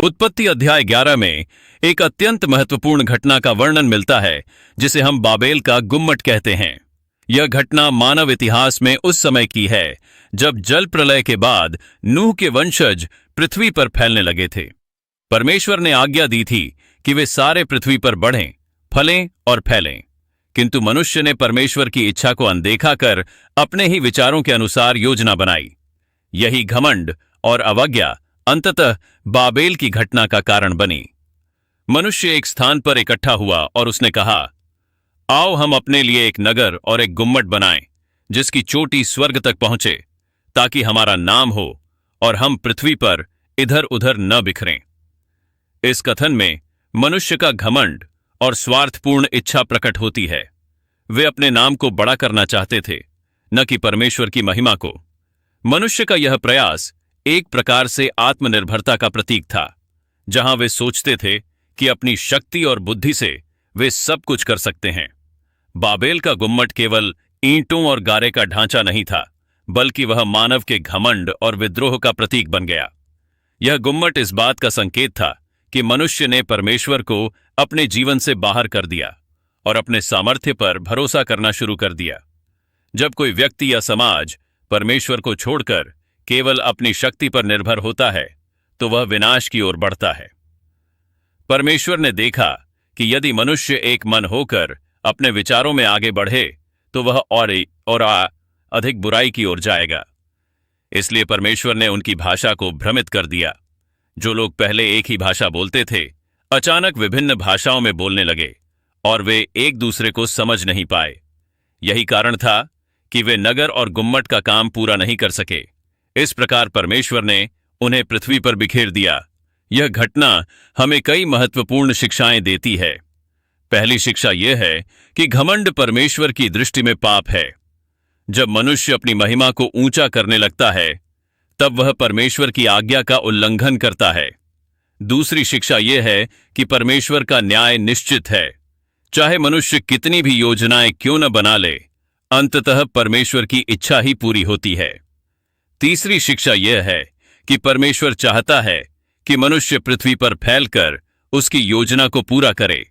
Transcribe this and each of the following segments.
उत्पत्ति अध्याय 11 में एक अत्यंत महत्वपूर्ण घटना का वर्णन मिलता है जिसे हम बाबेल का गुम्मट कहते हैं। यह घटना मानव इतिहास में उस समय की है जब जल प्रलय के बाद नूह के वंशज पृथ्वी पर फैलने लगे थे। परमेश्वर ने आज्ञा दी थी कि वे सारे पृथ्वी पर बढ़ें, फलें और फैलें, किंतु मनुष्य ने परमेश्वर की इच्छा को अनदेखा कर अपने ही विचारों के अनुसार योजना बनाई। यही घमंड और अवज्ञा अंततः बाबेल की घटना का कारण बनी। मनुष्य एक स्थान पर इकट्ठा हुआ और उसने कहा, आओ हम अपने लिए एक नगर और एक गुम्मट बनाएं जिसकी चोटी स्वर्ग तक पहुंचे, ताकि हमारा नाम हो और हम पृथ्वी पर इधर उधर न बिखरें। इस कथन में मनुष्य का घमंड और स्वार्थपूर्ण इच्छा प्रकट होती है। वे अपने नाम को बड़ा करना चाहते थे, न कि परमेश्वर की महिमा को। मनुष्य का यह प्रयास एक प्रकार से आत्मनिर्भरता का प्रतीक था, जहां वे सोचते थे कि अपनी शक्ति और बुद्धि से वे सब कुछ कर सकते हैं। बाबेल का गुम्मट केवल ईंटों और गारे का ढांचा नहीं था, बल्कि वह मानव के घमंड और विद्रोह का प्रतीक बन गया। यह गुम्मट इस बात का संकेत था कि मनुष्य ने परमेश्वर को अपने जीवन से बाहर कर दिया और अपने सामर्थ्य पर भरोसा करना शुरू कर दिया। जब कोई व्यक्ति या समाज परमेश्वर को छोड़कर केवल अपनी शक्ति पर निर्भर होता है, तो वह विनाश की ओर बढ़ता है। परमेश्वर ने देखा कि यदि मनुष्य एक मन होकर अपने विचारों में आगे बढ़े, तो वह और अधिक बुराई की ओर जाएगा। इसलिए परमेश्वर ने उनकी भाषा को भ्रमित कर दिया। जो लोग पहले एक ही भाषा बोलते थे, अचानक विभिन्न भाषाओं में बोलने लगे और वे एक दूसरे को समझ नहीं पाए। यही कारण था कि वे नगर और गुम्मट का काम पूरा नहीं कर सके। इस प्रकार परमेश्वर ने उन्हें पृथ्वी पर बिखेर दिया। यह घटना हमें कई महत्वपूर्ण शिक्षाएं देती है। पहली शिक्षा यह है कि घमंड परमेश्वर की दृष्टि में पाप है। जब मनुष्य अपनी महिमा को ऊंचा करने लगता है, तब वह परमेश्वर की आज्ञा का उल्लंघन करता है। दूसरी शिक्षा यह है कि परमेश्वर का न्याय निश्चित है। चाहे मनुष्य कितनी भी योजनाएं क्यों न बना ले, अंततः परमेश्वर की इच्छा ही पूरी होती है। तीसरी शिक्षा यह है कि परमेश्वर चाहता है कि मनुष्य पृथ्वी पर फैलकर उसकी योजना को पूरा करे,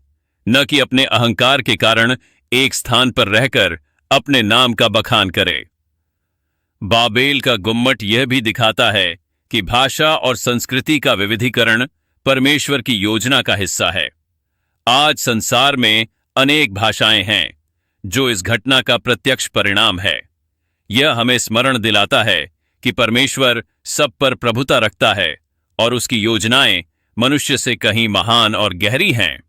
न कि अपने अहंकार के कारण एक स्थान पर रहकर अपने नाम का बखान करे। बाबेल का गुम्मट यह भी दिखाता है कि भाषा और संस्कृति का विविधीकरण परमेश्वर की योजना का हिस्सा है। आज संसार में अनेक भाषाएं हैं, जो इस घटना का प्रत्यक्ष परिणाम है। यह हमें स्मरण दिलाता है कि परमेश्वर सब पर प्रभुता रखता है और उसकी योजनाएं मनुष्य से कहीं महान और गहरी हैं।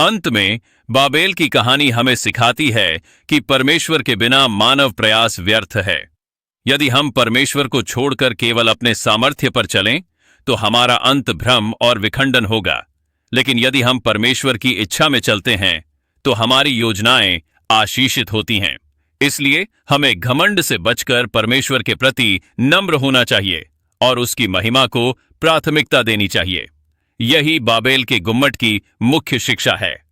अंत में बाबेल की कहानी हमें सिखाती है कि परमेश्वर के बिना मानव प्रयास व्यर्थ है। यदि हम परमेश्वर को छोड़कर केवल अपने सामर्थ्य पर चलें, तो हमारा अंत भ्रम और विखंडन होगा। लेकिन यदि हम परमेश्वर की इच्छा में चलते हैं, तो हमारी योजनाएं आशीषित होती हैं। इसलिए हमें घमंड से बचकर परमेश्वर के प्रति नम्र होना चाहिए और उसकी महिमा को प्राथमिकता देनी चाहिए। यही बाबेल के गुम्मट की मुख्य शिक्षा है।